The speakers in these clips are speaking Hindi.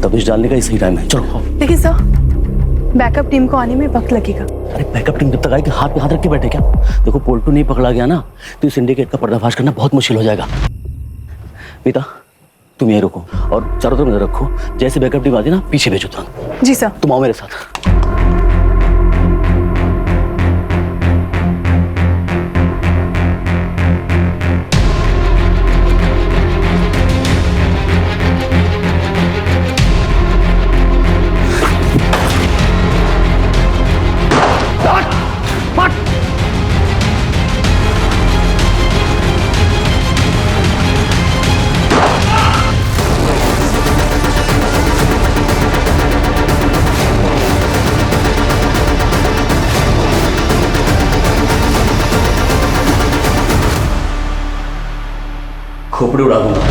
तबिश डालने का ही सही टाइम है, चलो। लेकिन सर, बैकअप टीम को आने में वक्त लगेगा। अरे बैकअप टीम जब तक आएगी हाथ पे हाथ रख के बैठे क्या? देखो पोल्टू नहीं पकड़ा गया ना तो इस सिंडिकेट का पर्दाफाश करना बहुत मुश्किल हो जाएगा। मीता तुम यहीं रुको और चारों तरफ नजर रखो, जैसे बैकअप टीम आती है ना पीछे भेजो तुरंत। जी सर। तुम आओ मेरे साथ। खोपड़ी उड़ा दूंगा।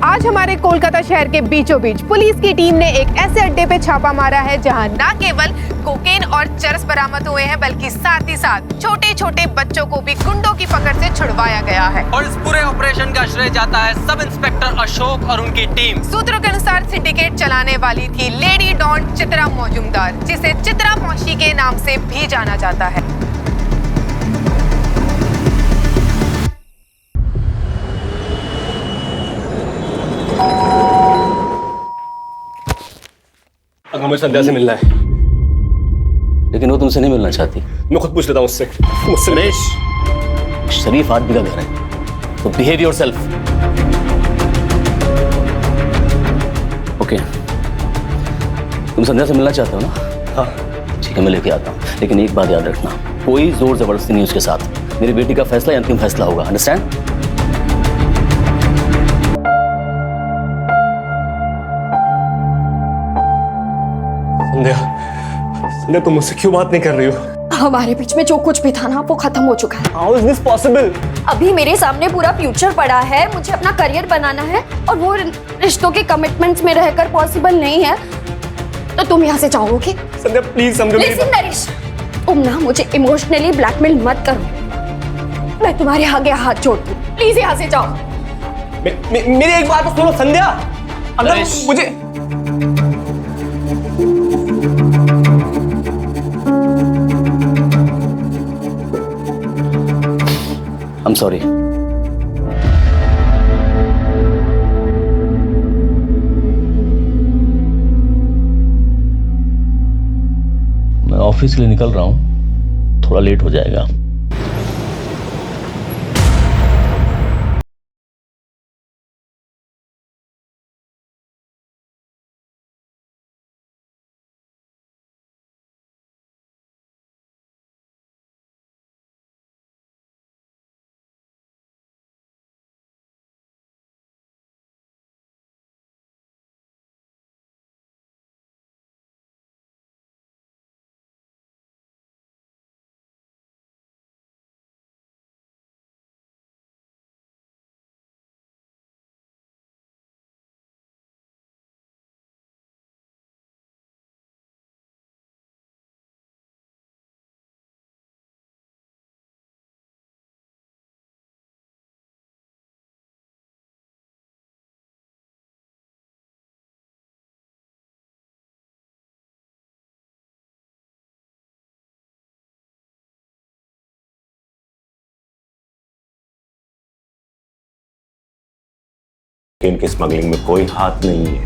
आज हमारे कोलकाता शहर के बीचों बीच पुलिस की टीम ने एक ऐसे अड्डे पे छापा मारा है जहां न केवल कोकेन और चरस बरामद हुए हैं बल्कि साथ ही साथ छोटे छोटे बच्चों को भी गुंडों की पकड़ से छुड़वाया गया है। और इस पूरे ऑपरेशन का श्रेय जाता है सब इंस्पेक्टर अशोक और उनकी टीम। सूत्रों के अनुसार सिंडिकेट चलाने वाली थी लेडी डॉन चित्रा मौजूमदार, जिसे चित्रा मौशी के नाम से भी जाना जाता है। हमें संध्या से मिलना है, लेकिन वो तुमसे नहीं मिलना चाहती। मैं खुद पूछ लेता हूँ उससे। मुझसे रमेश, शरीफ आदमी का घर है तो बिहेव योरसेल्फ। ओके, तुम संध्या से मिलना चाहते हो ना? हाँ ठीक है, मैं लेके आता हूँ, लेकिन एक बात याद रखना, कोई जोर जबरदस्ती नहीं उसके साथ। मेरी बेटी का फैसला अंतिम फैसला होगा, अंडरस्टैंड? संध्या तुम मुझसे क्यों बात नहीं कर रही हो? हमारे बीच में जो कुछ भी था ना वो खत्म हो चुका है। How is this possible? अभी मेरे सामने पूरा फ्यूचर पड़ा है, मुझे अपना करियर बनाना है और वो रिश्तों के कमिटमेंट्स में रहकर पॉसिबल नहीं है, तो तुम यहाँ से जाओगे? संध्या प्लीज समझो मेरी लिसन नरेश, तुम ना मुझे इमोशनली ब्लैकमेल मत करो। मैं तुम्हारे आगे हाथ जोड़ती हूँ, प्लीज यहाँ से जाओ। मेरी एक बात सुनो संध्या, अगर मुझे I'm sorry. मैं ऑफिस के लिए निकल रहा हूँ, थोड़ा लेट हो जाएगा। इनके स्मगलिंग में कोई हाथ नहीं है।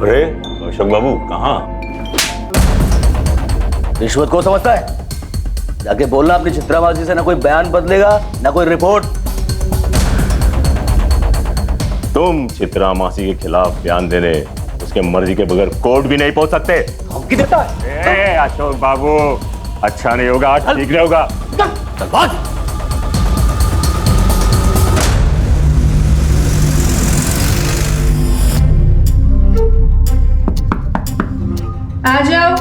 अरे अशोक बाबू कहाँ? रिश्वत को समझता है? जाके बोलना अपनी चित्राबाजी से ना कोई बयान बदलेगा ना कोई रिपोर्ट। तुम चित्रा मासी के खिलाफ बयान देने उसके मर्जी के बगैर कोर्ट भी नहीं पहुंच सकते। धमकी देता है? अशोक बाबू अच्छा नहीं होगा, ठीक नहीं होगा। चल भाग। आ जाओ।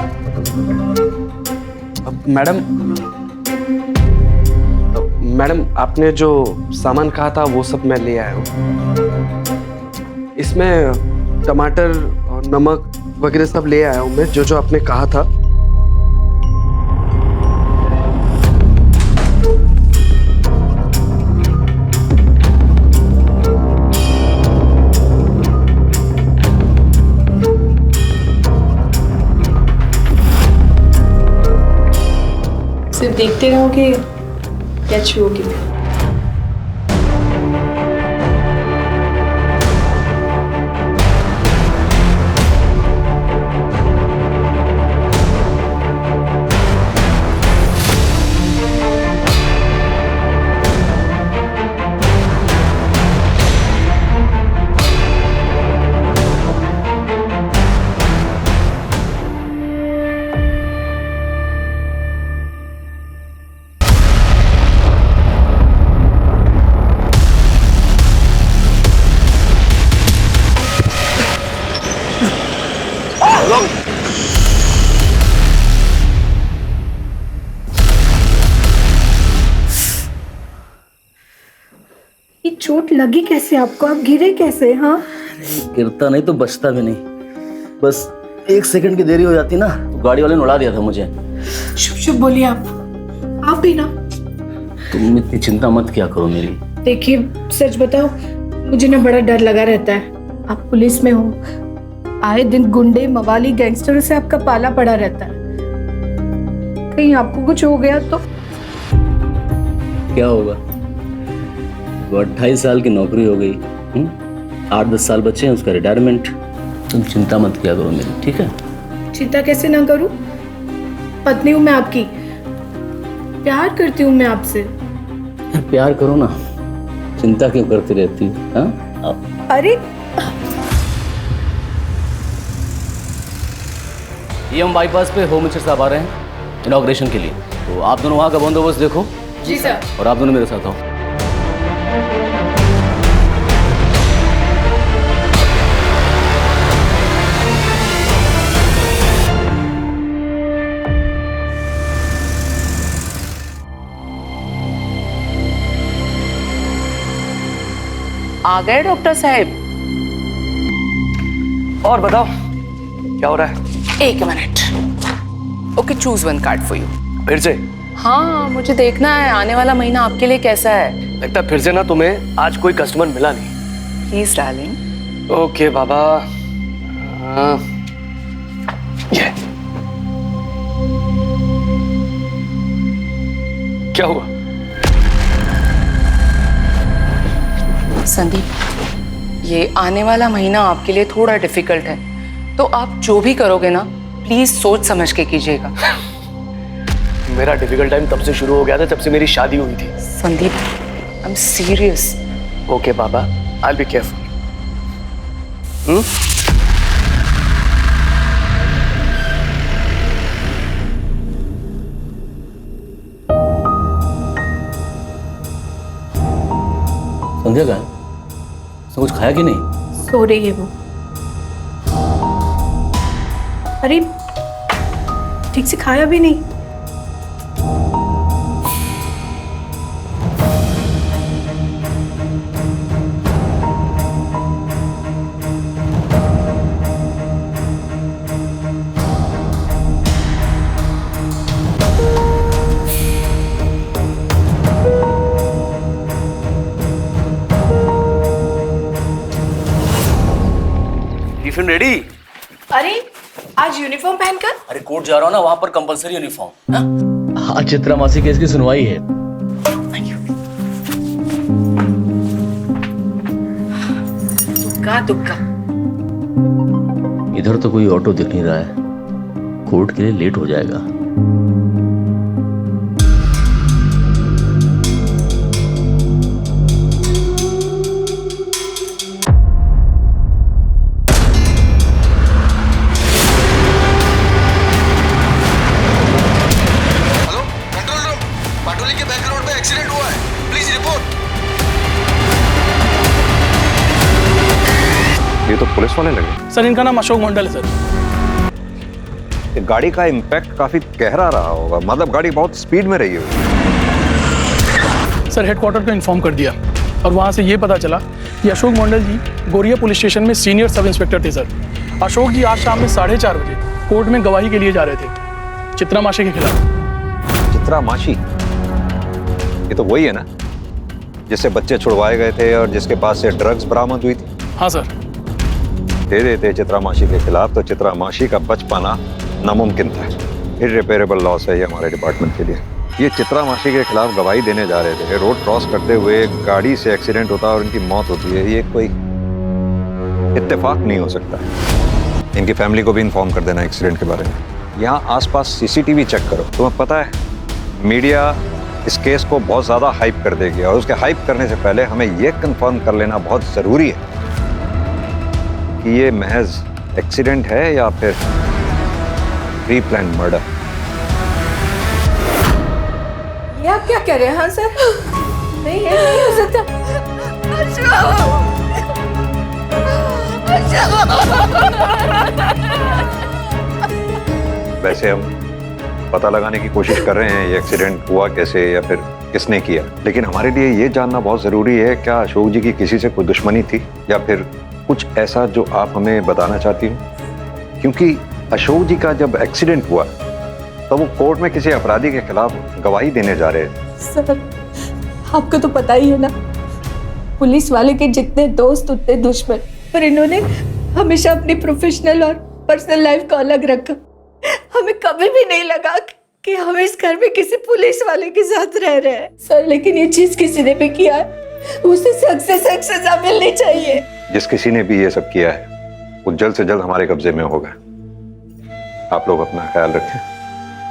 मैडम आपने जो सामान कहा था वो सब मैं ले आया हूँ। इसमें टमाटर और नमक वगैरह सब ले आया हूँ मैं, जो जो आपने कहा था। सिर्फ देखते रहोगे क्या छुओगे? ये चोट लगी कैसे आपको? आप गिरे कैसे? हाँ, गिरता नहीं तो बचता भी नहीं। बस 1 सेकंड की देरी हो जाती ना तो गाड़ी वाले ने उड़ा दिया था मुझे। शुभ शुभ बोलिए आप भी ना। तुम इतनी चिंता मत किया करो मेरी। देखिए सच बताओ, मुझे ना बड़ा डर लगा रहता है। आप पुलिस में हो, आए दिन गुंडे मवाली गैंगस्टरों से आपका पाला पड़ा रहता है। कहीं आपको कुछ हो गया तो? क्या होगा? वो 28 साल की नौकरी हो गई, 8-10 साल बचे हैं उसका रिटायरमेंट। तुम चिंता मत किया करो मेरी, ठीक है? चिंता कैसे ना करूं? पत्नी हूं मैं आपकी, प्यार करती हूं मैं आपसे। यार प्यार करो ना, चिंता क्यों करती रहती है? हाँ? अरे ये हम बाईपास पे होम मिनिस्टर साहब आ रहे हैं इनॉग्रेशन के लिए, तो आप दोनों वहाँ का बंदोबस्त देखो। जी सर। और आप दोनों मेरे साथ आओ। आ गए डॉक्टर साहब? और बताओ क्या हो रहा है? 1 minute. Okay, choose 1 card for you. फिर से? हाँ, मुझे देखना है आने वाला महीना आपके लिए कैसा है। लगता है फिर से ना तुम्हें आज कोई कस्टमर मिला नहीं। Please darling. ओके बाबा। ये क्या हुआ? संदीप, ये आने वाला महीना आपके लिए थोड़ा डिफिकल्ट है, तो आप जो भी करोगे ना प्लीज सोच समझ के कीजिएगा। मेरा डिफिकल्ट टाइम तब से शुरू हो गया था जब से मेरी शादी हुई थी। Sandeep, I am serious. Okay बाबा, I will be careful. Sandhya का उसने कुछ खाया कि नहीं? सो रही है वो। अरे ठीक से खाया भी नहीं। Tiffin ready? अरे आज यूनिफॉर्म पहनकर? अरे कोर्ट जा रहा हूँ ना, वहां पर कंपलसरी यूनिफॉर्म। हाँ, चित्रा मासी केस की सुनवाई है। दुक्का। इधर तो कोई ऑटो दिख नहीं रहा है, कोर्ट के लिए लेट हो जाएगा। ये तो पुलिस वाले लगे। सर इनका नाम अशोक मंडल है सर। कि गाड़ी का इम्पैक्ट काफी गहरा रहा होगा, मतलब गाड़ी बहुत स्पीड में रही होगी। सर हेडक्वार्टर को इन्फॉर्म कर दिया और वहाँ से ये पता चला कि अशोक मंडल जी गोरिया पुलिस स्टेशन में सीनियर सब इंस्पेक्टर थे सर। अशोक जी आज शाम में 4:30 बजे कोर्ट में गवाही के लिए जा रहे थे चित्रा माशी के खिलाफ। चित्रा माशी, ये तो वही है ना जिससे बच्चे छुड़वाए गए थे और जिसके पास से ड्रग्स बरामद हुई थी? हाँ सर। दे देते चित्रा माशी के खिलाफ तो चित्रा माशी का बच पाना नामुमकिन था। इररिपेरेबल लॉस है ये हमारे डिपार्टमेंट के लिए। ये चित्रा माशी के खिलाफ गवाही देने जा रहे थे, रोड क्रॉस करते हुए गाड़ी से एक्सीडेंट होता और इनकी मौत होती है, ये कोई इत्तेफाक नहीं हो सकता। इनकी फैमिली को भी इन्फॉर्म कर देना एक्सीडेंट के बारे में। यहाँ आसपास सीसीटीवी चेक करो। तुम्हें पता है मीडिया इस केस को बहुत ज़्यादा हाइप कर देगी और उसके हाइप करने से पहले हमें ये कंफर्म कर लेना बहुत ज़रूरी है कि ये महज एक्सीडेंट है या फिर प्री प्लान मर्डर। ये आप क्या कह रहे हैं? हाँ सर, नहीं है, नहीं हो सकता। वैसे हम पता लगाने की कोशिश कर रहे हैं ये एक्सीडेंट हुआ कैसे या फिर किसने किया, लेकिन हमारे लिए ये जानना बहुत ज़रूरी है क्या अशोक जी की किसी से कोई दुश्मनी थी या फिर कुछ ऐसा जो आप हमें बताना चाहती हो। क्योंकि अशोक जी का जब एक्सीडेंट हुआ तो वो कोर्ट में किसी अपराधी के खिलाफ गवाही देने जा रहे थे। सर, आपको तो पता ही है ना, पुलिस वाले के जितने दोस्त उतने दुश्मन, पर इन्होंने हमेशा अपनी प्रोफेशनल और पर्सनल लाइफ को अलग रखा। हमें कभी भी नहीं लगा कि हम इस घर में किसी पुलिस वाले के साथ रह रहे हैं सर, लेकिन ये चीज किसी ने भी किया है, उसे सख्त से सख्त सजा मिलनी चाहिए। जिस किसी ने भी ये सब किया है वो जल्द से जल्द हमारे कब्जे में होगा। आप लोग अपना ख्याल रखें,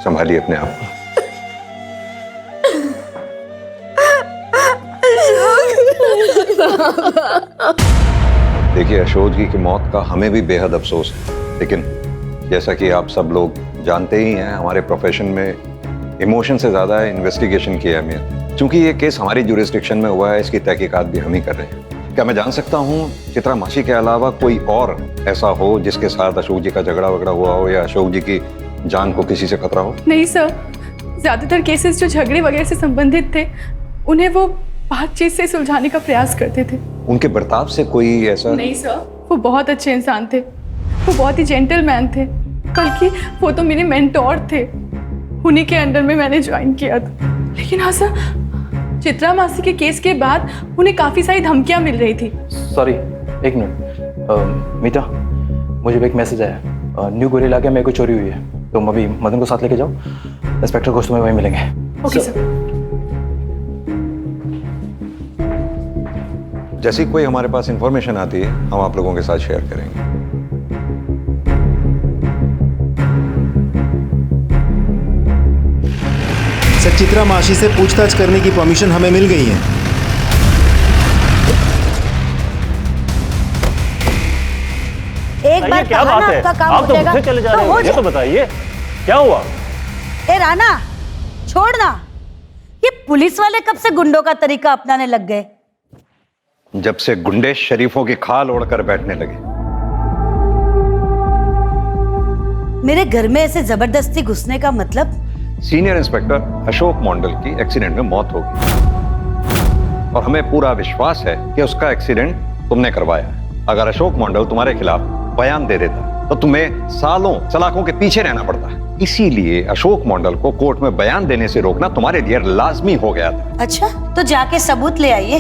संभालिए अपने आप को। देखिए अशोक जी की मौत का हमें भी बेहद अफसोस है, लेकिन जैसा कि आप सब लोग जानते ही हैं हमारे प्रोफेशन में इमोशन से ज़्यादा इन्वेस्टिगेशन की अहमियत। क्योंकि ये केस हमारी जुरिस्डिक्शन में हुआ है, इसकी तहकीकात भी हम ही कर रहे हैं। क्या मैं जान सकता हूँ चित्रा माशी के अलावा कोई और ऐसा हो जिसके साथ अशोक जी का झगड़ा वगड़ा हुआ हो या अशोक जी की जान को किसी से खतरा हो? नहीं सर, ज्यादातर केसेस जो झगड़े वगैरह से संबंधित थे उन्हें वो बातचीत से सुलझाने का प्रयास करते थे। उनके बर्ताव से कोई ऐसा? नहीं सर, वो बहुत अच्छे इंसान थे, वो बहुत ही जेंटलमैन थे, बल्कि वो तो मेरे मेंटोर थे, उन्हीं के अंडर में मैंने ज्वाइन किया था। लेकिन हाँ सर, चित्रा मासी के केस के बाद उन्हें काफी सारी धमकियां मिल रही थी। सॉरी, एक मिनट। मीता, मुझे एक मैसेज आया, न्यू गोरिया इलाके में कोई चोरी हुई है, तुम अभी मदन को साथ लेके जाओ, इंस्पेक्टर को तुम्हें वहीं मिलेंगे। Okay sir. जैसी कोई हमारे पास इंफॉर्मेशन आती है हम आप लोगों के साथ शेयर करेंगे। सर, चित्रा माशी से पूछताछ करने की परमिशन हमें मिल गई है। एक बार क्या बात है? आपका काम आप तो मुझसे चले जा रहे हो, ये तो बताइए क्या हुआ? ए राना, छोड़ना। ये पुलिस वाले कब से गुंडों का तरीका अपनाने लग गए? जब से गुंडे शरीफों की खाल ओढ़कर बैठने लगे। मेरे घर में ऐसे जबरदस्ती घुसने का मतलब? सीनियर इंस्पेक्टर अशोक मंडल की एक्सीडेंट में मौत हो गई और हमें पूरा विश्वास है कि उसका एक्सीडेंट तुमने करवाया है। अगर अशोक मंडल तुम्हारे खिलाफ बयान दे देता तो तुम्हें सालों सलाखों के पीछे रहना पड़ता। इसीलिए अशोक मंडल को कोर्ट में बयान देने से रोकना तुम्हारे लिए लाजमी हो गया था। अच्छा, तो जाके सबूत ले आइए,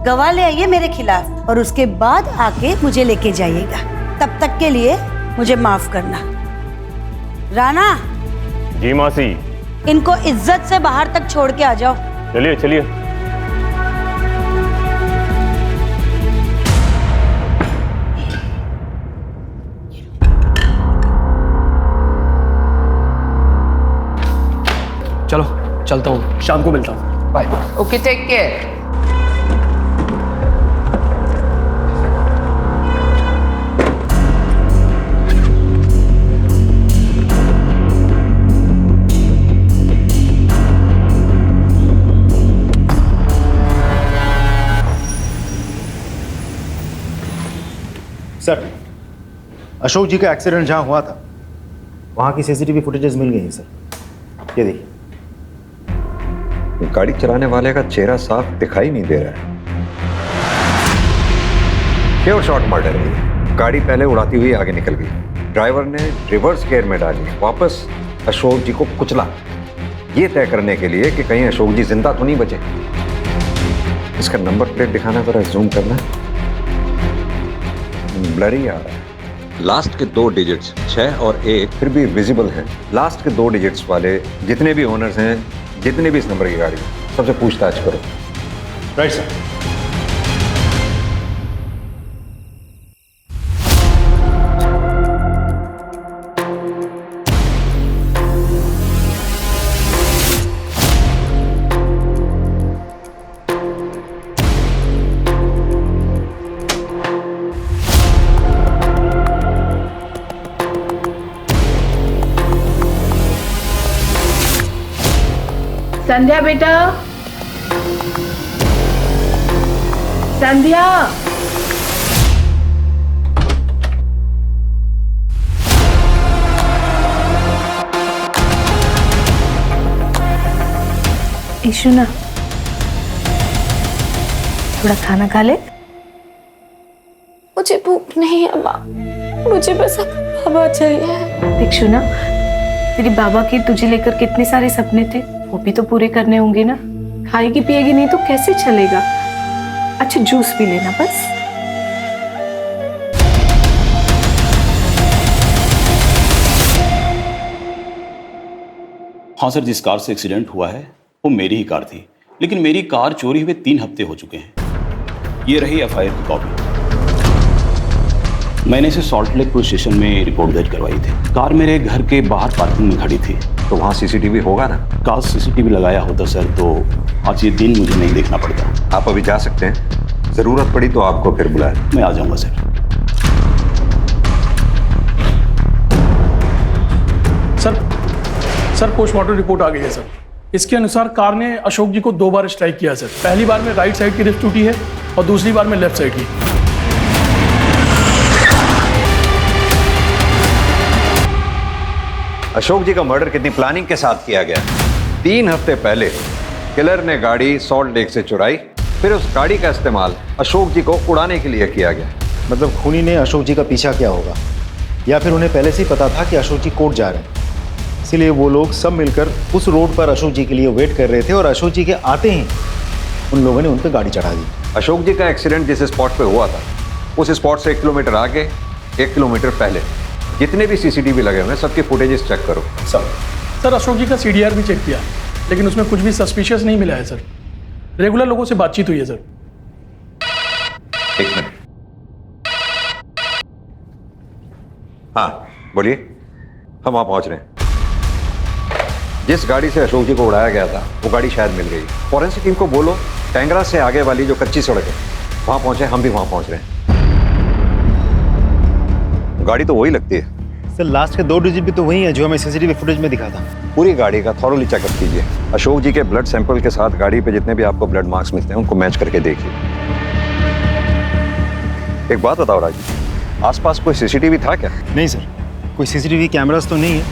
गवाह ले आइए मेरे खिलाफ और उसके बाद आके मुझे लेके जाइएगा। तब तक के लिए मुझे माफ करना। राना जी मासी, इनको इज्जत से बाहर तक छोड़ के आ जाओ। चलिए चलिए। चलो चलता हूँ, शाम को मिलता हूँ, bye. Okay, take care. Sir, Ashok ji का एक्सीडेंट जहां हुआ था वहाँ की सीसीटीवी फुटेजेस मिल गई हैं सर, ये देखिए। गाड़ी चलाने वाले का चेहरा साफ दिखाई नहीं दे रहा है। प्योर शॉट मर्डर है। गाड़ी पहले उड़ाती हुई आगे निकल गई, ड्राइवर ने रिवर्स गियर में डाली, वापस अशोक जी को कुचला, ये तय करने के लिए कि कहीं अशोक जी जिंदा तो नहीं बचे। इसका नंबर प्लेट दिखाना, जरा जूम करना, ब्लरी आ रहा है। लास्ट के 2 डिजिट्स 6 और 1 फिर भी विजिबल हैं। लास्ट के 2 डिजिट्स वाले जितने भी ओनर्स हैं, जितने भी इस नंबर की गाड़ी, सबसे पूछताछ करो। Right sir. संध्या बेटा, संध्या। ईशु ना, थोड़ा खाना खा ले। मुझे भूख नहीं है माँ, मुझे बस बाबा चाहिए। देख शुना, तेरी बाबा के तुझे लेकर कितने सारे सपने थे, वो भी तो पूरे करने होंगे ना। खाएगी पिएगी नहीं तो कैसे चलेगा। अच्छा जूस भी लेना बस। हाँ सर, जिस कार से एक्सीडेंट हुआ है वो मेरी ही कार थी, लेकिन मेरी कार चोरी हुए 3 हफ्ते हो चुके हैं। ये रही एफआईआर की कॉपी। मैंने इसे सॉल्ट लेक पुलिस स्टेशन में रिपोर्ट दर्ज करवाई थी। कार मेरे घर के बाहर पार्किंग में खड़ी थी। तो वहाँ सीसीटीवी होगा ना? काश सीसीटीवी लगाया होता सर, तो आज ये दिन मुझे नहीं देखना पड़ता। आप अभी जा सकते हैं, जरूरत पड़ी तो आपको फिर बुलाएं। मैं आ जाऊंगा सर। सर पोस्टमार्टम रिपोर्ट आ गई है सर। इसके अनुसार कार ने अशोक जी को 2 बार स्ट्राइक किया सर। पहली बार में राइट साइड की रिस्ट टूटी है और दूसरी बार में लेफ्ट साइड की। अशोक जी का मर्डर कितनी प्लानिंग के साथ किया गया। 3 हफ्ते पहले किलर ने गाड़ी सॉल्ट लेक से चुराई, फिर उस गाड़ी का इस्तेमाल अशोक जी को उड़ाने के लिए किया गया। मतलब खूनी ने अशोक जी का पीछा किया होगा, या फिर उन्हें पहले से ही पता था कि अशोक जी कोर्ट जा रहे हैं, इसीलिए वो लोग सब मिलकर उस रोड पर अशोक जी के लिए वेट कर रहे थे और अशोक जी के आते ही उन लोगों ने उन पर गाड़ी चढ़ा दी। अशोक जी का एक्सीडेंट जिस स्पॉट पे हुआ था, उस स्पॉट से 1 किलोमीटर आगे, 1 किलोमीटर पहले जितने भी सीसीटीवी लगे हुए हैं सबके फुटेजेस चेक करो। सर अशोक जी का सीडीआर भी चेक किया, लेकिन उसमें कुछ भी सस्पिशियस नहीं मिला है सर। रेगुलर लोगों से बातचीत हुई है सर। 1 मिनट। हाँ बोलिए, हम वहाँ पहुँच रहे हैं। जिस गाड़ी से अशोक जी को उड़ाया गया था वो गाड़ी शायद मिल गई। फॉरेंसिक टीम को बोलो टेंगरा से आगे वाली जो कच्ची सड़क है वहाँ पहुँचे, हम भी वहाँ पहुँच रहे हैं। गाड़ी तो वही लगती है सर। लास्ट के 2 डिजिट भी तो वही है जो हमें सीसीटीवी फुटेज में दिखा था। पूरी गाड़ी का थॉरोली चेकअप कीजिए। अशोक जी के ब्लड सैंपल के साथ गाड़ी पे जितने भी आपको ब्लड मार्क्स मिलते हैं उनको मैच करके देखिए। एक बात बताओ राजू, आसपास कोई सीसीटीवी था क्या? नहीं सर, कोई सीसीटीवी कैमरास तो नहीं है,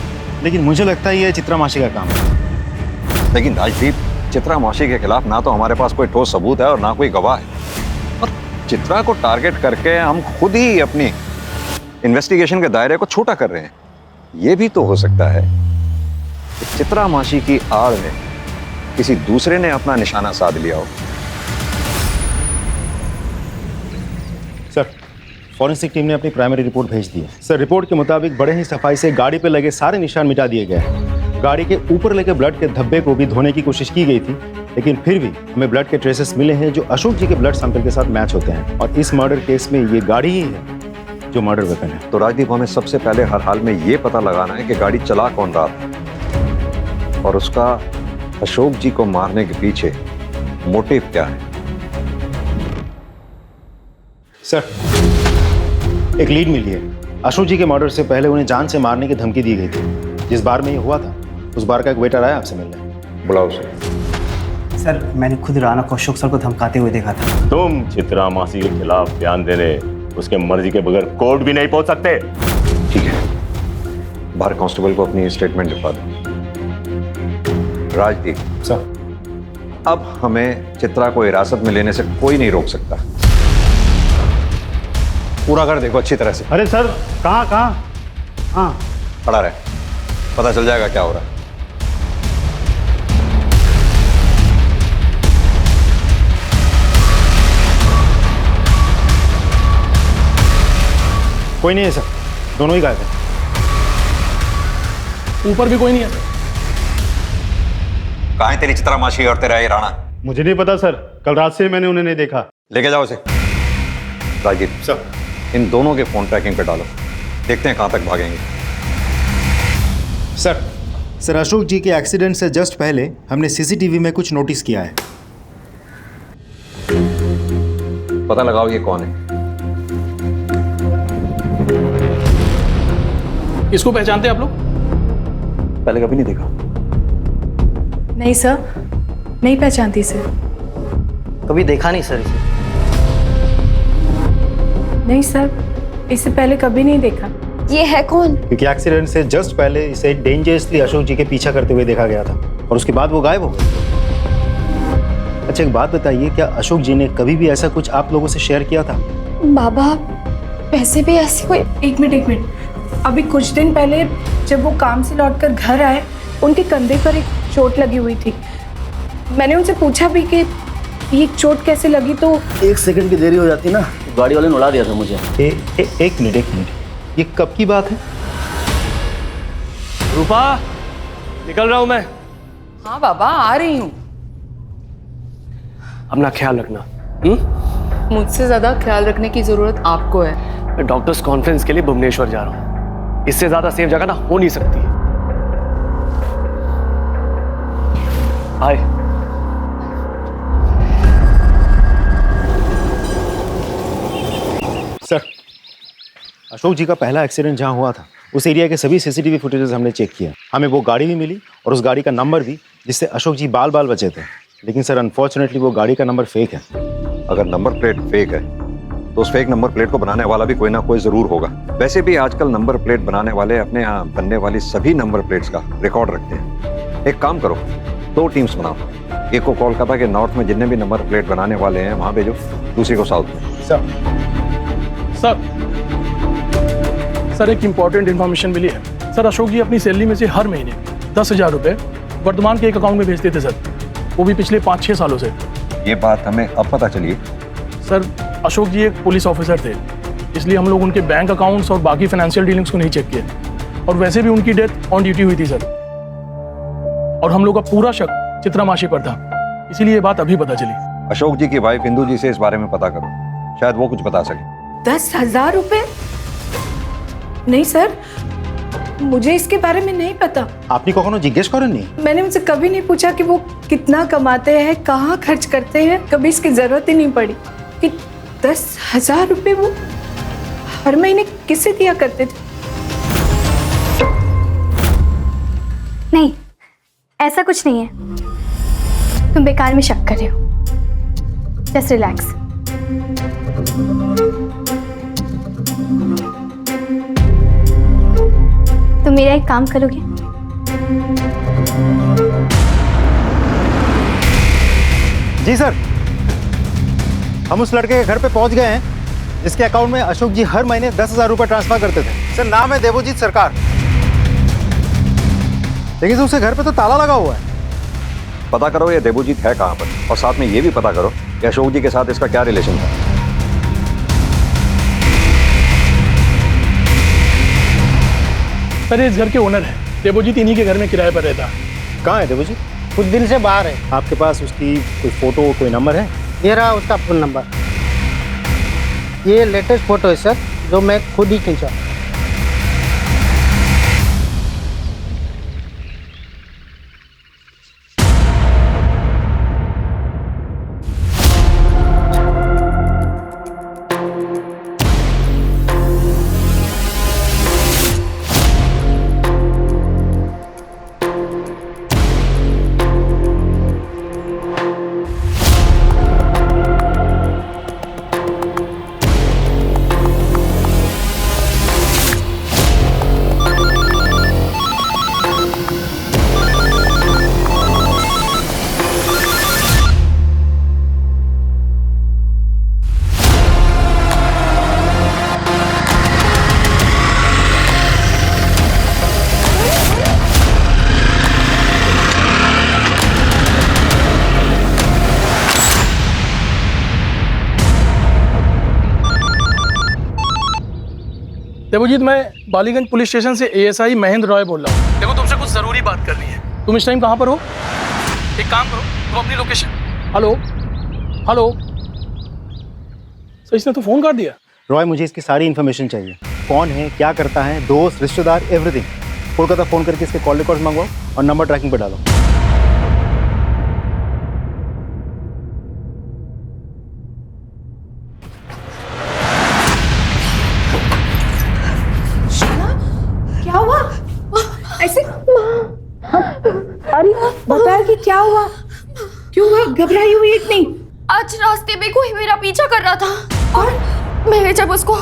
लेकिन मुझे लगता है ये चित्रा मासी का काम है। लेकिन राजदीप, चित्रा मासी के खिलाफ ना तो हमारे पास कोई ठोस सबूत है और ना कोई गवाह है, और चित्रा को टारगेट करके हम खुद ही अपनी इन्वेस्टिगेशन के दायरे को छोटा कर रहे हैं। ये भी तो हो सकता है कि चित्रा मासी की आड़ में किसी दूसरे ने अपना निशाना साध लिया हो। सर फॉरेंसिक टीम ने अपनी प्राइमरी रिपोर्ट भेज दी है। सर रिपोर्ट के मुताबिक बड़े ही सफाई से गाड़ी पे लगे सारे निशान मिटा दिए गए हैं। गाड़ी के ऊपर लगे ब्लड के धब्बे को भी धोने की कोशिश की गई थी, लेकिन फिर भी हमें ब्लड के ट्रेसेस मिले हैं जो अशोक जी के ब्लड सैंपल के साथ मैच होते हैं, और इस मर्डर केस में ये गाड़ी ही है जो मर्डर वेपन है। तो राजदीप, हमें सबसे पहले हर हाल में ये पता लगाना है कि गाड़ी चला कौन रहा था और उसका अशोक जी को मारने के पीछे मोटिव क्या है। सर एक लीड मिली है। अशोक जी के मर्डर से पहले उन्हें जान से मारने की धमकी दी गई थी। जिस बार में ये हुआ था उस बार का एक वेटर आया आपसे मिलने। बुलाओ सर। सर मैंने खुद राणा को अशोक सर को धमकाते हुए देखा था। तुम चित्रा मासी के खिलाफ बयान देने उसके मर्जी के बगैर कोर्ट भी नहीं पहुंच सकते। ठीक है, बाहर कांस्टेबल को अपनी स्टेटमेंट लिखवा दो। राजदीप सर, अब हमें चित्रा को हिरासत में लेने से कोई नहीं रोक सकता। पूरा कर देखो अच्छी तरह से। अरे सर, कहाँ? हाँ, पड़ा रहे, पता चल जाएगा क्या हो रहा है। कोई नहीं है सर, दोनों ही गायब हैं। ऊपर भी कोई नहीं है सर। कहाँ है तेरी चित्रा मासी और तेरा ये राणा? मुझे नहीं पता सर, कल रात से मैंने उन्हें नहीं देखा। लेके जाओ उसे। राजदीप सर, इन दोनों के फोन ट्रैकिंग पे डालो, देखते हैं कहाँ तक भागेंगे। सर अशोक जी के एक्सीडेंट से जस्ट पहले हमने सीसीटीवी में कुछ नोटिस किया है। पता लगाओ ये कौन है। इसको पहचानते हैं आप लोग? पहले कभी नहीं देखा। नहीं सर, नहीं पहचानती सर। कभी देखा नहीं सर इसे। नहीं सर, इससे पहले कभी नहीं देखा। ये है कौन? क्योंकि एक्सीडेंट से जस्ट पहले इसे डेंजरसली अशोक जी के पीछा करते हुए देखा गया था और उसके बाद वो गायब हो गए। अच्छा एक बात बताइए, क्या अशोक जी ने कभी भी ऐसा कुछ आप लोगों से शेयर किया था? बाबा वैसे भी ऐसी कोई। एक मिनट, अभी कुछ दिन पहले जब वो काम से लौटकर घर आए, उनके कंधे पर एक चोट लगी हुई थी। मैंने उनसे पूछा भी कि ये चोट कैसे लगी, तो 1 सेकंड की देरी हो जाती ना, गाड़ी वाले ने उड़ा दिया था मुझे। एक मिनट, ये कब की बात है? रूपा, निकल रहा हूं मैं। हाँ बाबा, आ रही हूँ। अपना ख्याल रखना। मुझसे ज्यादा ख्याल रखने की जरूरत आपको है। मैं डॉक्टर्स कॉन्फ्रेंस के लिए भुवनेश्वर जा रहा हूँ। इससे ज्यादा सेफ जगह ना हो नहीं सकती। हाय। सर, अशोक जी का पहला एक्सीडेंट जहां हुआ था उस एरिया के सभी सीसीटीवी फुटेजेस हमने चेक किया। हमें वो गाड़ी भी मिली और उस गाड़ी का नंबर भी, जिससे अशोक जी बाल बाल बचे थे। लेकिन सर अनफॉर्चुनेटली वो गाड़ी का नंबर फेक है। अगर नंबर प्लेट फेक है तो उस फेक नंबर प्लेट को बनाने वाला भी कोई ना कोई जरूर होगा। वैसे भी आजकल नंबर प्लेट बनाने वाले अपने यहाँ बनने वाली सभी नंबर प्लेट्स का रिकॉर्ड रखते हैं। एक काम करो, 2 टीम्स बनाओ। एक को कोलकाता के नॉर्थ में जितने भी नंबर प्लेट बनाने वाले हैं वहां भेजो, दूसरी को साउथ में। सर एक इम्पॉर्टेंट इन्फॉर्मेशन मिली है। सर अशोक जी अपनी सैलरी में से हर महीने 10,000 रुपये वर्तमान के एक अकाउंट में भेजते थे सर, वो भी पिछले 5-6 सालों से। ये बात हमें अब पता चली है। सर अशोक जी एक पुलिस ऑफिसर थे, इसलिए हम लोग उनके बैंक अकाउंट्स और बाकी फाइनेंशियल डीलिंग्स को नहीं चेक किए। और वैसे भी उनकी डेथ ऑन ड्यूटी हुई थी सर, और हम लोग का पूरा शक चित्रा मासी पर था, इसीलिए ये बात अभी पता चली। अशोक जी की वाइफ इंदू जी से इस बारे में पता करो, शायद वो कुछ बता सके। 10,000 रुपए? नहीं सर, मुझे इसके बारे में नहीं पता। आपने कखनो जिज्ञेस करो नहीं? मैंने उनसे कभी नहीं पूछा कि वो कितना कमाते हैं, कहाँ खर्च करते हैं। कभी इसकी जरूरत ही नहीं पड़ी कि 10,000 रुपए वो हर महीने किसे दिया करते थे। नहीं, ऐसा कुछ नहीं है। तुम बेकार में शक कर रहे हो। Just relax. तुम मेरा एक काम करोगे? जी सर, हम उस लड़के के घर पे पहुंच गए हैं जिसके अकाउंट में अशोक जी हर महीने 10,000 रुपए ट्रांसफर करते थे। सर नाम है देवोजीत सरकार, लेकिन उसके घर पे तो ताला लगा हुआ है। पता करो ये देवोजीत है कहाँ पर, और साथ में ये भी पता करो कि अशोक जी के साथ इसका क्या रिलेशन था। सर ये इस घर के ओनर है, देवोजीत इन्हीं के घर में किराए पर रहता। कहाँ है देवोजीत? कुछ दिन से बाहर है। आपके पास उसकी कोई फोटो, कोई नंबर है? ये रहा उसका फोन नंबर। ये लेटेस्ट फोटो है सर, जो मैं खुद ही खींचा। देवजीत, मैं बालीगंज पुलिस स्टेशन से ASI महेंद्र रॉय बोल रहा हूँ। देखो, तुमसे कुछ ज़रूरी बात करनी है। तुम इस टाइम कहाँ पर हो? एक काम करो, तुम अपनी लोकेशन। हेलो हेलो सर, इसने तो फ़ोन काट दिया। रॉय, मुझे इसकी सारी इन्फॉर्मेशन चाहिए। कौन है, क्या करता है, दोस्त, रिश्तेदार, एवरीथिंग। कोलकाता फ़ोन करके इसके कॉल रिकॉर्ड्स मंगवाओ और नंबर ट्रैकिंग पे डालो। क्या हुआ ऐसे? अरे बता कि क्या हुआ, क्यों हुआ, घबराई हुई इतनी? आज रास्ते में कोई मेरा पीछा कर रहा था और मैंने जब उसको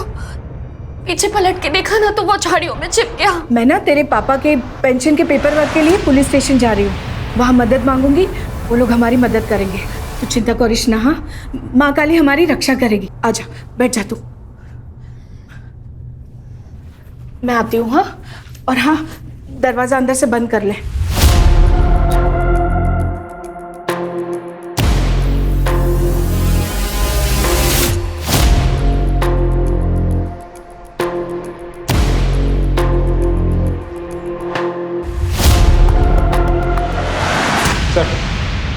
पीछे पलट के देखा ना, तो वो झाड़ियों में छिप गया। मैं ना तेरे पापा के पेंशन के पेपर वर्क के लिए पुलिस स्टेशन जा रही हूँ, वहाँ मदद मांगूंगी, वो लोग हमारी मदद करेंगे। तू चिंता करिश ना। हाँ, माँ काली हमारी रक्षा करेगी। आजा, बैठ जा तू, मैं आती हूँ। हाँ, और हाँ, दरवाजा अंदर से बंद कर ले। सर,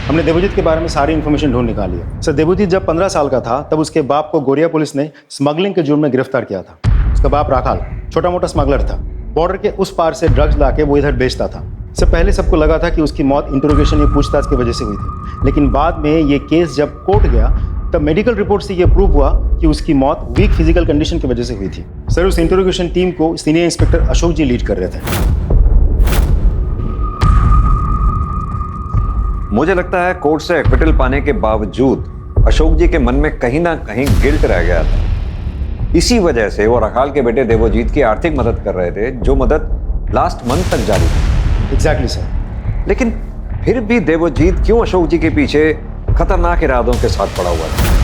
हमने देवजीत के बारे में सारी इन्फॉर्मेशन ढूंढ निकाली है। सर, देवजीत जब 15 साल का था तब उसके बाप को गोरिया पुलिस ने स्मगलिंग के जुर्म में गिरफ्तार किया था। उसका बाप राखाल छोटा मोटा स्मगलर था। बॉर्डर के उस पार से ड्रग्स लाके वो इधर बेचता था। इससे पहले सबको लगा था कि उसकी मौत इंटरोगेशन या पूछताछ की वजह से हुई थी, लेकिन बाद में ये केस जब कोर्ट गया तब मेडिकल रिपोर्ट से ये प्रूव हुआ कि उसकी मौत वीक फिजिकल कंडीशन की वजह से हुई थी। सर, उस इंटरोगेशन टीम को सीनियर इंस्पेक्टर अशोक जी लीड कर रहे थे। मुझे लगता है कोर्ट से एक्विटल पाने के बावजूद अशोक जी के मन में कहीं ना कहीं गिल्ट रह गया था। इसी वजह से वो रखाल के बेटे देवजीत की आर्थिक मदद कर रहे थे, जो मदद लास्ट मंथ तक जारी थी। Exactly sir. लेकिन फिर भी देवजीत क्यों अशोक जी के पीछे खतरनाक इरादों के साथ पड़ा हुआ था?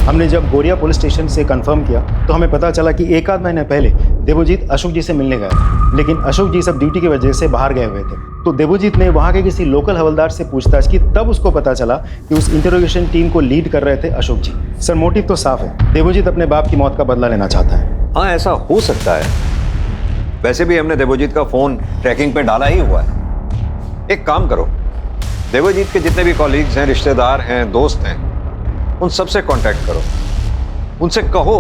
हमने जब गोरिया पुलिस स्टेशन से कंफर्म किया तो हमें पता चला कि एक आध महीने पहले देवजीत अशोक जी से मिलने गया था, लेकिन अशोक जी सब ड्यूटी की वजह से बाहर गए हुए थे। तो देवजीत ने वहाँ के किसी लोकल हवलदार से पूछताछ की, तब उसको पता चला कि उस इंटरोगेशन टीम को लीड कर रहे थे अशोक जी। सर, मोटिव तो साफ है, देवजीत अपने बाप की मौत का बदला लेना चाहता है। हाँ, ऐसा हो सकता है। वैसे भी हमने देवजीत का फोन ट्रैकिंग पे डाला ही हुआ है। एक काम करो, देवजीत के जितने भी कॉलीग्स हैं, रिश्तेदार हैं, दोस्त हैं, उन सबसे कांटेक्ट करो। उनसे कहो,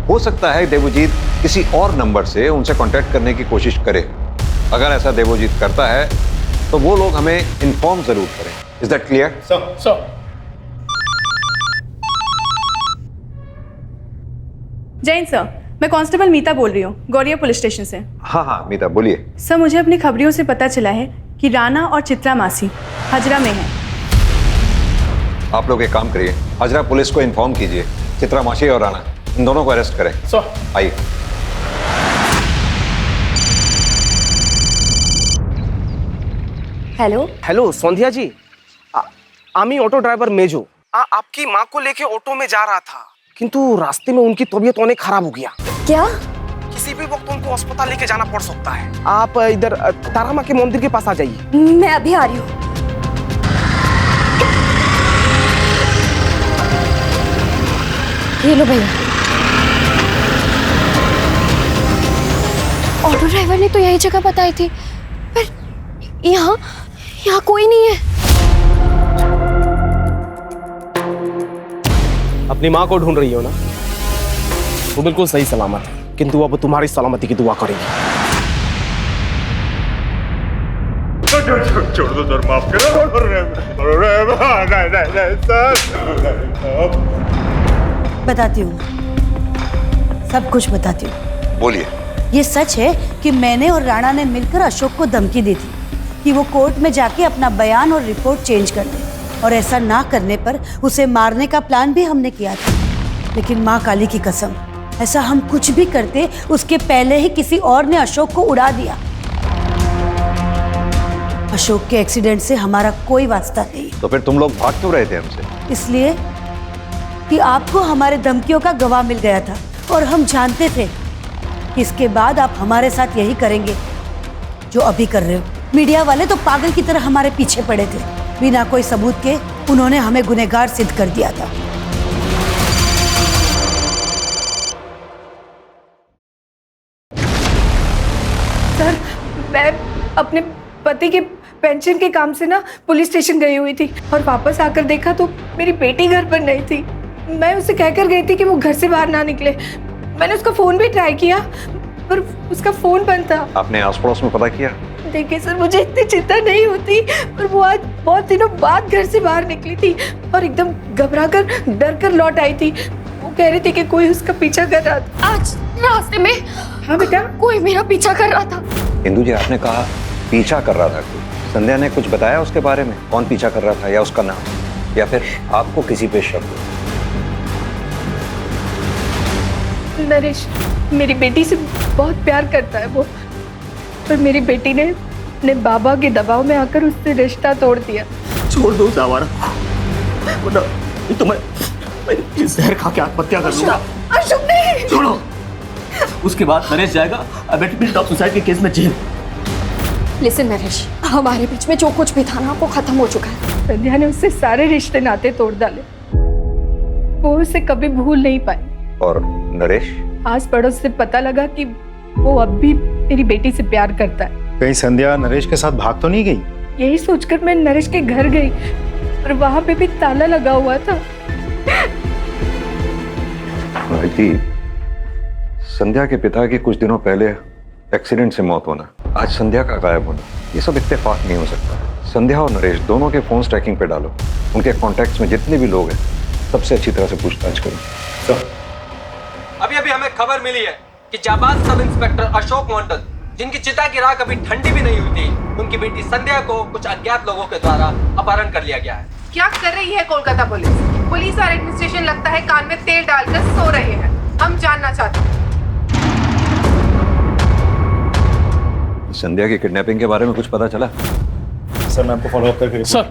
हो सकता है देवजीत किसी और नंबर से उनसे कांटेक्ट करने की कोशिश करे। अगर ऐसा देवजीत करता है तो वो लोग हमें इन्फॉर्म जरूर करें। Is that clear? Sir. Jain sir, मैं कांस्टेबल मीता बोल रही हूँ, गौरिया पुलिस स्टेशन से। हाँ, मीता बोलिए। सर, मुझे अपनी खबरियों से पता चला है कि राणा और चित्रा मासी हजरा में हैं। आप लोग एक काम करिए, हजरा पुलिस को इन्फॉर्म कीजिए, चित्रा मासी और राणा इन दोनों को अरेस्ट करें। सर, आइए। हेलो हेलो संध्या जी, आमी ऑटो ड्राइवर मेजो आपकी माँ को लेके ऑटो में जा रहा था, किंतु रास्ते में उनकी तबीयत अनेक खराब हो गया। क्या? किसी भी वक्त उनको अस्पताल लेके जाना पड़ सकता है। आप इधर तारा माँ के मंदिर के पास आ जाइए। मैं अभी आ रही हूँ। ये लो भैया। ऑटो ड्राइवर ने तो यही जगह बताई थी, पर यहाँ कोई नहीं है। अपनी माँ को ढूंढ रही हो ना? वो बिल्कुल सही सलामत है, किंतु अब तुम्हारी सलामती की दुआ करेगी। छोड़ दो सर, माफ बताती हूँ, सब कुछ बताती हूँ। बोलिए। ये सच है कि मैंने और राणा ने मिलकर अशोक को धमकी दी थी कि वो कोर्ट में जाके अपना बयान और रिपोर्ट चेंज कर दे, और ऐसा ना करने पर उसे मारने का प्लान भी हमने किया था। लेकिन माँ काली की कसम, ऐसा हम कुछ भी करते उसके पहले ही किसी और ने अशोक को उड़ा दिया। अशोक के एक्सीडेंट से हमारा कोई वास्ता नहीं। तो फिर तुम लोग भाग क्यों रहे थे हमसे? इसलिए कि आपको हमारे धमकियों का गवाह मिल गया था, और हम जानते थे कि इसके बाद आप हमारे साथ यही करेंगे जो अभी कर रहे हो। मीडिया वाले तो पागल की तरह हमारे पीछे पड़े थे, बिना कोई सबूत के उन्होंने हमें गुनहगार सिद्ध कर दिया था। अपने पति के पेंशन के काम से ना पुलिस स्टेशन गई हुई थी और वापस आकर देखा तो मेरी बेटी घर पर नहीं थी। मैं उसे कहकर गई थी कि वो घर से बाहर ना निकले। मैंने उसका फोन भी ट्राई किया पर उसका फोन बंद था। आपने आस पड़ोस में पता किया? देखिए सर, मुझे इतनी चिंता नहीं होती पर वो आज बहुत दिनों बाद घर से बाहर निकली थी और एकदम घबरा कर डर कर लौट आई थी। वो कह रही थी कि कोई उसका पीछा कर रहा था। आज रास्ते में हाँ बेटा, कोई मेरा पीछा कर रहा था। इंदु जी, आपने कहा पीछा कर रहा था कोई। संध्या ने कुछ बताया उसके बारे में? कौन पीछा कर रहा था या उसका नाम, या फिर आपको किसी पे शक हो? नरेश मेरी बेटी से बहुत प्यार करता है वो, पर मेरी बेटी ने अपने बाबा के दबाव में आकर उससे रिश्ता तोड़ दिया। छोड़ दो उसे आवारा, वरना तो मैं जहर खा के आत्महत्या कर लूंगा। अशोक नहीं, छोड़ो। उसके बाद नरेश जाएगा अबेटमेंट ऑफ सुसाइड के केस में जेल। लिसन नरेश, हमारे बीच में जो कुछ भी था ना वो खत्म हो चुका है। संध्या ने उससे सारे रिश्ते नाते तोड़ डाले। वो उसे कभी भूल नहीं पाई। और नरेश? आस पड़ोस से पता लगा कि वो अब भी मेरी बेटी से प्यार करता है। कहीं संध्या नरेश के साथ भाग तो नहीं गई? यही सोचकर मैं नरेश के घर गई पर वहां पे भी ताला लगा हुआ था। भाई, संध्या के पिता की कुछ दिनों पहले एक्सीडेंट से मौत होना, आज संध्या का गायब होना, ये सब इत्तेफाक नहीं हो सकता। संध्या और नरेश दोनों के फोन ट्रैकिंग पे डालो। उनके कॉन्टैक्ट्स में जितने भी लोग हैं सबसे अच्छी तरह से पूछताछ करो। अभी अभी हमें खबर मिली है कि जाबाज सब इंस्पेक्टर अशोक मंडल, जिनकी चिता की राख अभी ठंडी भी नहीं हुई थी, उनकी बेटी संध्या को कुछ अज्ञात लोगों के द्वारा अपहरण कर लिया गया है। क्या कर रही है कोलकाता पुलिस? पुलिस और एडमिनिस्ट्रेशन लगता है कान में तेल डालकर सो रहे हैं। हम जानना चाहते हैं। संध्या की किडनैपिंग के बारे में कुछ पता चला? सर मैं आपको फॉलो अप करके सर,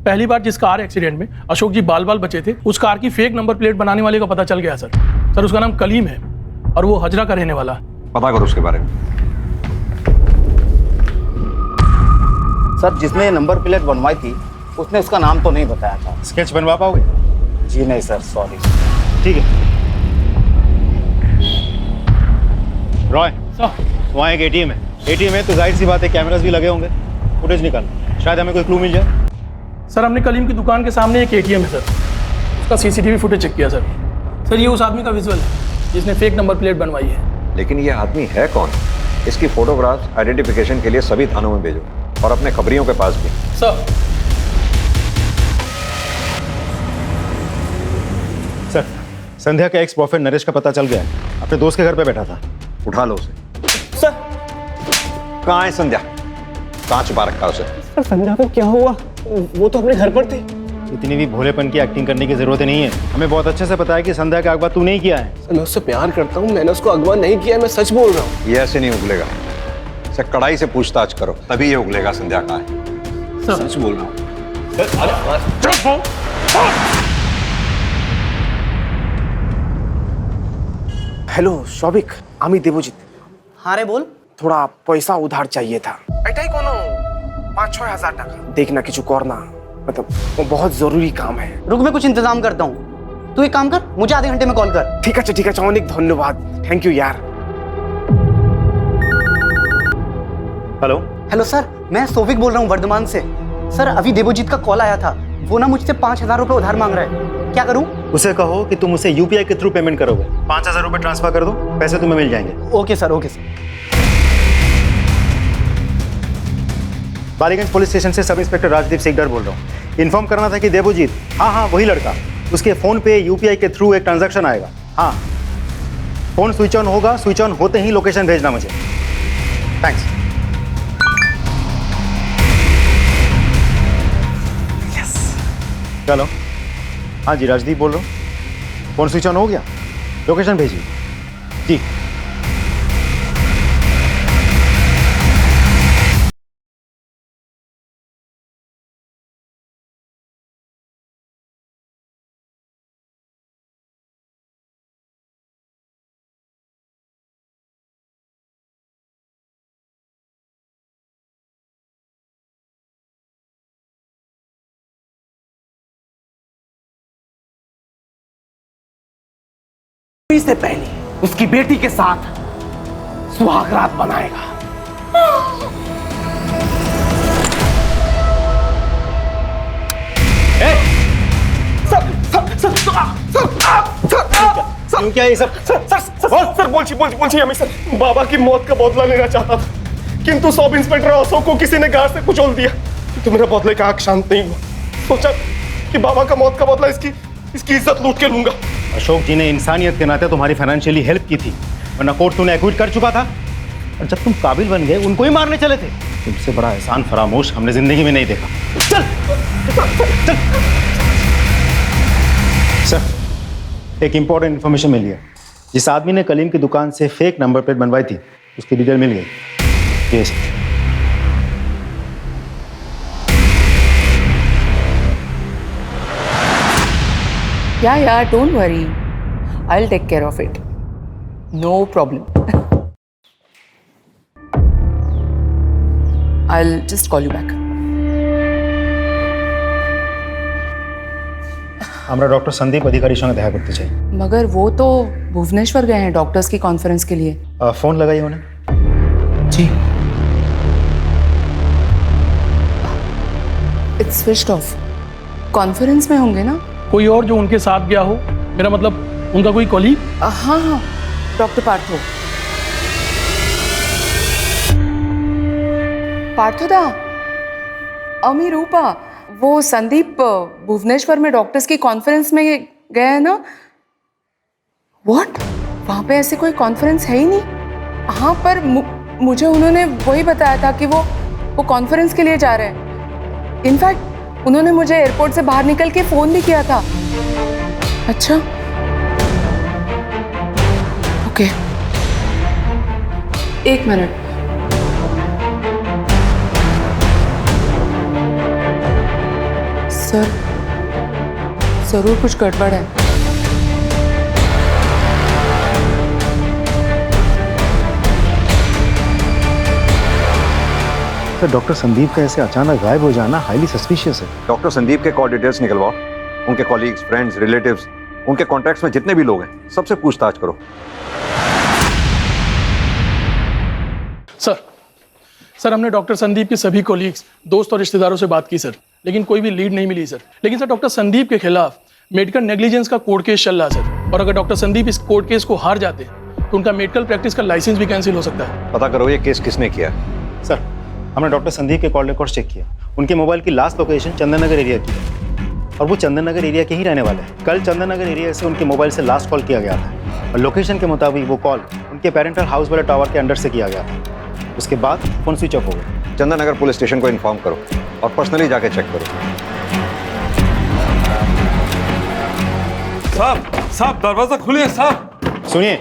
पहली बार जिस कार एक्सीडेंट में अशोक जी बाल बाल बचे थे, उस कार की फेक नंबर प्लेट बनाने वाले का पता चल गया सर। सर उसका नाम कलीम है और वो हजरा का रहने वाला। पता करो उसके बारे में। सर जिसने नंबर प्लेट बनवाई थी उसने उसका नाम तो नहीं बताया था। स्केच बनवा पाओगे? जी नहीं सर, सॉरी। ठीक है। रॉय सर, वहाँ एक एटीएम है। एटीएम है तो जाहिर सी बात है कैमरास भी लगे होंगे। फुटेज निकाल, शायद हमें कोई क्लू मिल जाए। सर हमने कलीम की दुकान के सामने एक एटीएम है सर, उसका सीसीटीवी फुटेज चेक किया सर। सर ये उस आदमी का विजुअल है जिसने फेक नंबर प्लेट बनवाई है। लेकिन ये आदमी है कौन? इसकी फोटोग्राफ आइडेंटिफिकेशन के लिए सभी थानों में भेजो और अपने खबरियों के पास भी। सर सर संध्या का एक्स बॉयफ्रेंड नरेश का पता चल गया है। अपने दोस्त के घर पे बैठा था। उठा लो उसे। सर कहाँ है संध्या? कहाँ छुपा रखा उसे? सर संध्या को क्या हुआ? वो तो अपने घर पर थी। इतनी भी भोलेपन की एक्टिंग करने की जरूरत नहीं है। हमें बहुत अच्छे से पता है कि संध्या का अगवा तू नहीं किया है। मैं उससे प्यार करता हूँ, मैंने उसको अगवा नहीं किया, मैं सच बोल रहा हूँ। ये ऐसे नहीं उगलेगा। इसे कड़ाई से पूछताछ करो तभी ये उगलेगा संध्या कहाँ है। सच बोल रहा हूँ। हेलो शौविक, आमी देवजित। हाँ रे बोल। थोड़ा पैसा उधार चाहिए था। एटाई कोनो 5-6 हजार टाका देखना किचु करना, मतलब वो बहुत जरूरी काम है। रुक मैं कुछ इंतजाम करता हूँ, तू एक काम कर, मुझे आधे घंटे में कॉल कर। ठीक है अनेक धन्यवाद, थैंक यू यार। हेलो हेलो सर, मैं सोविक बोल रहा हूँ वर्धमान से। सर अभी देवजीत का कॉल आया था, वो ना मुझसे 5,000 रुपये उधार मांग रहा है। क्या करूँ? उसे कहो कि तुम उसे यूपीआई के थ्रू पेमेंट करोगे। 5,000 रुपये ट्रांसफर कर दो, पैसे तुम्हें मिल जाएंगे। Okay sir, okay sir. Ballygunge police station से सब इंस्पेक्टर राजदीप सिकदर बोल रहा हूँ। इन्फॉर्म करना था कि देवजीत, हाँ वही लड़का, उसके फोन पे यूपीआई के थ्रू एक ट्रांजैक्शन आएगा। हाँ फोन स्विच ऑन होगा, स्विच ऑन होते ही लोकेशन भेजना मुझे। थैंक्स। चलो। हाँ जी राजदीप बोल रहा हूँ। फोन स्विच ऑन हो गया, लोकेशन भेजिए जी। से पहले उसकी बेटी के साथ सुहाग रात बनाएगा। मालूम क्या है ये सब? सर बोलिए हमें सर। बाबा की मौत का बदला लेना चाहता था, किंतु सब इंस्पेक्टर अशोक को किसी ने गाड़ से कुचल दिया। तो मेरा बदले का आंख शांत नहीं हुआ। सोचा कि बाबा का मौत का बदला इसकी इज्जत लूट के लूंगा। अशोक जी ने इंसानियत के नाते तुम्हारी फाइनेंशियली हेल्प की थी, वरना कोर्ट तूने एक्विट कर चुका था। और जब तुम काबिल बन गए उनको ही मारने चले थे। तुमसे बड़ा एहसान फरामोश हमने जिंदगी में नहीं देखा। चल चल। सर, एक इंपॉर्टेंट इन्फॉर्मेशन मिली है। जिस आदमी ने कलीम की दुकान से फेक नंबर प्लेट बनवाई थी, उसकी डिटेल मिल गई। ये Yeah, don't worry. I'll take care of it. No problem. I'll just call you back. हमरा डॉक्टर संदीप अधिकारी संग দেখা করতে চাই। मगर वो तो भुवनेश्वर गए हैं डॉक्टर्स की कॉन्फ्रेंस के लिए। फोन लगाइए उन्हें। जी। It's switched off. कॉन्फ्रेंस में होंगे ना? कोई और जो उनके साथ गया हो, मेरा मतलब उनका कोई कॉलीग? हाँ, डॉक्टर पार्थो दा, अमी रूपा, वो संदीप भुवनेश्वर में डॉक्टर्स की कॉन्फ्रेंस में गए हैं ना? व्हाट? वहाँ पे ऐसे कोई कॉन्फ्रेंस है ही नहीं। हाँ, पर मुझे उन्होंने वही बताया था कि वो कॉन्फ्रेंस के लिए जा रहे हैं। इनफैक्ट उन्होंने मुझे एयरपोर्ट से बाहर निकल के फोन भी किया था। अच्छा, ओके, एक मिनट। सर, जरूर कुछ गड़बड़ है। सर, डॉक्टर संदीप का ऐसे अचानक गायब हो जाना हाईली सस्पिशियस है। डॉक्टर संदीप के कॉल डिटेल्स निकलवाओ, उनके कॉलीग्स, फ्रेंड्स, रिलेटिव्स, उनके कॉन्टैक्ट्स में जितने भी लोग हैं सबसे पूछताछ करो। सर, हमने डॉक्टर संदीप के सभी कॉलीग्स, दोस्त और रिश्तेदारों से बात की सर, लेकिन कोई भी लीड नहीं मिली सर। लेकिन सर, डॉक्टर संदीप के खिलाफ मेडिकल नेग्लिजेंस का कोर्ट केस चल रहा है सर, और अगर डॉक्टर संदीप इस कोर्ट केस को हार जाते तो उनका मेडिकल प्रैक्टिस का लाइसेंस भी कैंसिल हो सकता है। पता करो ये केस किसने किया। सर, हमने डॉक्टर संदीप के कॉल रिकॉर्ड चेक किया। उनके मोबाइल की last location Chandan Nagar area की है, और वो चंदन नगर एरिया के ही रहने वाले हैं। कल चंदन नगर एरिया से उनके मोबाइल से लास्ट कॉल किया गया था, और लोकेशन के मुताबिक वो कॉल उनके पेरेंटल हाउस वाले टावर के अंडर से किया गया था। उसके बाद फोन स्विच ऑफ हो गया। चंदन नगर पुलिस स्टेशन को इन्फॉर्म करो और पर्सनली जाके चेक करो। साहब दरवाजा खुले साहब। सुनिए,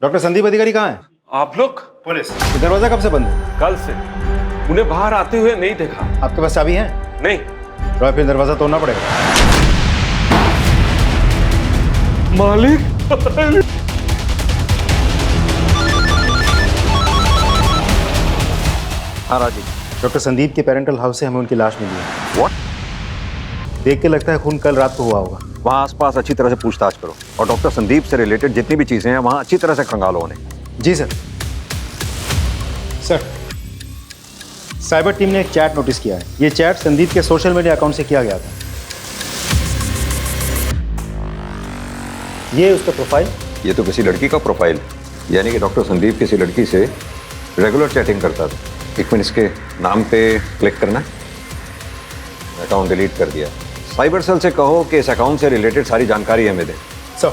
डॉक्टर संदीप अधिकारी कहाँ हैं? आप लोग? पुलिस। तो दरवाजा कब से बंद है? कल से। उन्हें बाहर आते हुए नहीं देखा। आपके पास चाबी है? नहीं। तो फिर दरवाजा तोड़ना पड़ेगा। मालिक। हाँ राजी। डॉक्टर संदीप के पेरेंटल हाउस से हमें उनकी लाश मिली है। व्हाट? देख के लगता है खून कल रात को हुआ होगा। वहाँ आसपास अच्छी तरह से पूछताछ करो, और डॉक्टर संदीप से रिलेटेड जितनी भी चीजें हैं वहाँ अच्छी तरह से खंगालो उन्हें। जी सर। सर, साइबर टीम ने एक चैट नोटिस किया है। ये चैट संदीप के सोशल मीडिया अकाउंट से किया गया था। ये उसका प्रोफाइल। ये तो किसी लड़की का प्रोफाइल, यानी कि डॉक्टर संदीप किसी लड़की से रेगुलर चैटिंग करता था। एक मिनट, इसके नाम पे क्लिक करना। अकाउंट डिलीट कर दिया। साइबर सेल से कहो कि इस अकाउंट से रिलेटेड सारी जानकारी हमें दें। सर,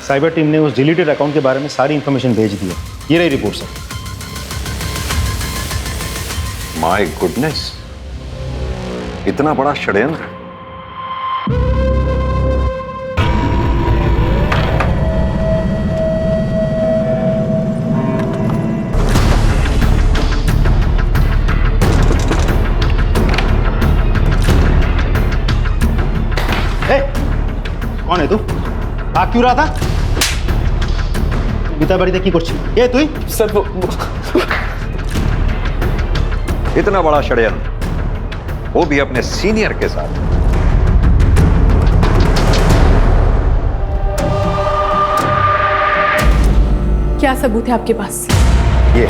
साइबर टीम ने उस डिलीटेड अकाउंट के बारे में सारी इंफॉर्मेशन भेज दी है। ये रही रिपोर्ट सर। माय गुडनेस, इतना बड़ा षड्यंत्र। कौन है तू? भाग क्यों रहा था? गीता बाड़ी की कुर्सी ये तू ही? सर इतना बड़ा षड्यंत्र, वो भी अपने सीनियर के साथ। क्या सबूत है आपके पास? ये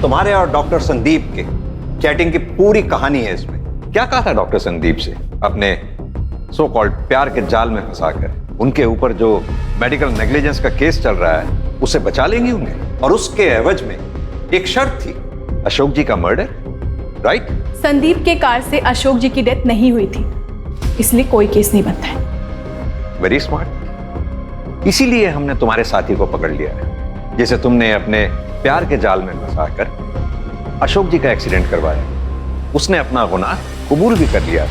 तुम्हारे और डॉक्टर संदीप के चैटिंग की पूरी कहानी है इसमें। क्या कहा था डॉक्टर संदीप से अपने सो कॉल्ड प्यार के जाल में फंसाकर? उनके ऊपर जो मेडिकल नेग्लिजेंस का केस चल रहा है उसे बचा लेंगी उन्हें, और उसके एवज में एक शर्त थी, अशोक जी का मर्डर, राइट? संदीप के कार से अशोक जी की डेथ नहीं हुई थी, इसलिए कोई केस नहीं बनता है। Very smart. इसीलिए हमने तुम्हारे साथी को पकड़ लिया है, जिसे तुमने अपने प्यार के जाल में फंसाकर अशोक जी का एक्सीडेंट करवाया। उसने अपना गुनाह कबूल भी कर लिया।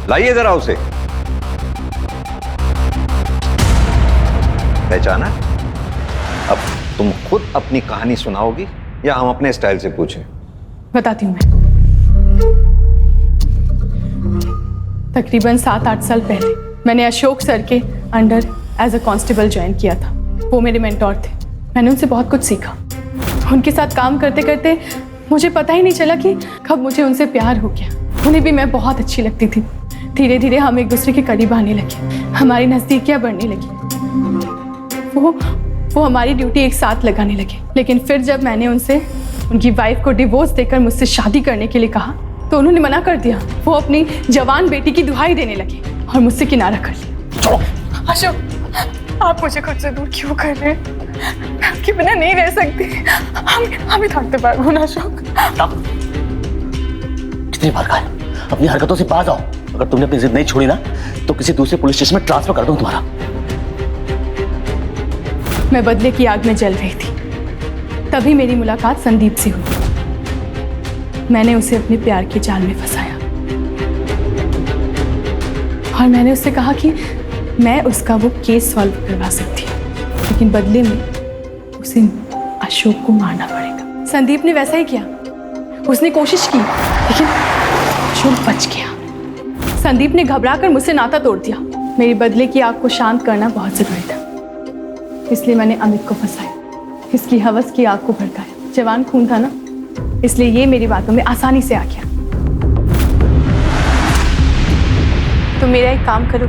लाइए जरा उसे। पहचाना? अब तुम खुद अपनी कहानी सुनाओगी या हम अपने स्टाइल से पूछें? बताती हूँ मैं। तकरीबन 7-8 साल पहले मैंने अशोक सर के under as a constable join किया था। वो मेरे मेंटोर थे। मैंने उनसे बहुत कुछ सीखा। उनके साथ काम करते करते मुझे पता ही नहीं चला कि कब मुझे उनसे प्यार हो गया। उन्हें भी मैं बहुत अच्छी लगती थी। धीरे धीरे हम एक दूसरे के करीब आने लगे, हमारी नज़दीकियाँ बढ़ने लगी। वो हमारी ड्यूटी एक साथ लगाने लगे। लेकिन फिर जब मैंने उनसे उनकी वाइफ को डिवोर्स देकर मुझसे शादी करने के लिए कहा तो उन्होंने मना कर दिया। वो अपनी जवान बेटी की दुहाई देने लगे और मुझसे किनारा कर लिया। अशोक, आप मुझे खुद से दूर क्यों कर रहे हैं? मैं आपके बिना नहीं रह सकती। हम ही थकते पाएंगे ना अशोक। कितनी बार कहा, अपनी हरकतों से बाज आओ। अगर तुमने अपनी जिद नहीं छोड़ी ना तो किसी दूसरे पुलिस स्टेशन में ट्रांसफर कर दूं तुम्हारा। मैं बदले की आग में जल रही थी। तभी मेरी मुलाकात संदीप से हुई। मैंने उसे अपने प्यार के जाल में फंसाया और मैंने उससे कहा कि मैं उसका वो केस सॉल्व करवा सकती हूँ, लेकिन बदले में उसे अशोक को मारना पड़ेगा। संदीप ने वैसा ही किया। उसने कोशिश की लेकिन अशोक बच गया। संदीप ने घबराकर मुझसे नाता तोड़ दिया। मेरी बदले की आग को शांत करना बहुत जरूरी था, इसलिए मैंने अमित को फंसाया। इसकी हवस की आग को भड़काया। जवान खून था ना, इसलिए ये मेरी बातों में आसानी से आ गया। तो मेरा एक काम करो,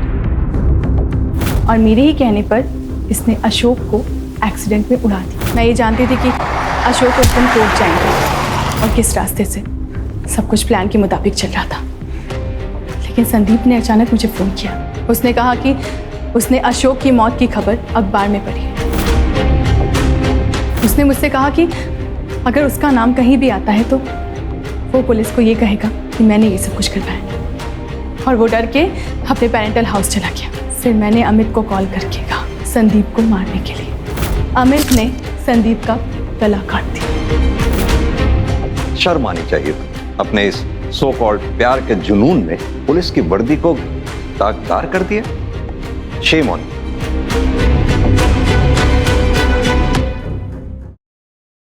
और मेरे ही कहने पर इसने अशोक को एक्सीडेंट में उड़ा दिया। मैं ये जानती थी कि अशोक उस दिन कोर्ट जाएंगे और किस रास्ते से। सब कुछ प्लान के मुताबिक चल रहा था। लेकिन संदीप ने अचानक मुझे फ़ोन किया। उसने कहा कि उसने अशोक की मौत की खबर अखबार में पढ़ी। उसने मुझसे कहा कि अगर उसका नाम कहीं भी आता है तो वो पुलिस को ये कहेगा कि मैंने ये सब कुछ करवाया। और वो डर के अपने पेरेंटल हाउस चला गया। फिर मैंने अमित को कॉल करके कहा संदीप को मारने के लिए। अमित ने संदीप का गला काट दिया। शर्म आनी चाहिए अपने इस सो कॉल्ड प्यार के जुनून में पुलिस की वर्दी को दागदार कर दिया। Shame on.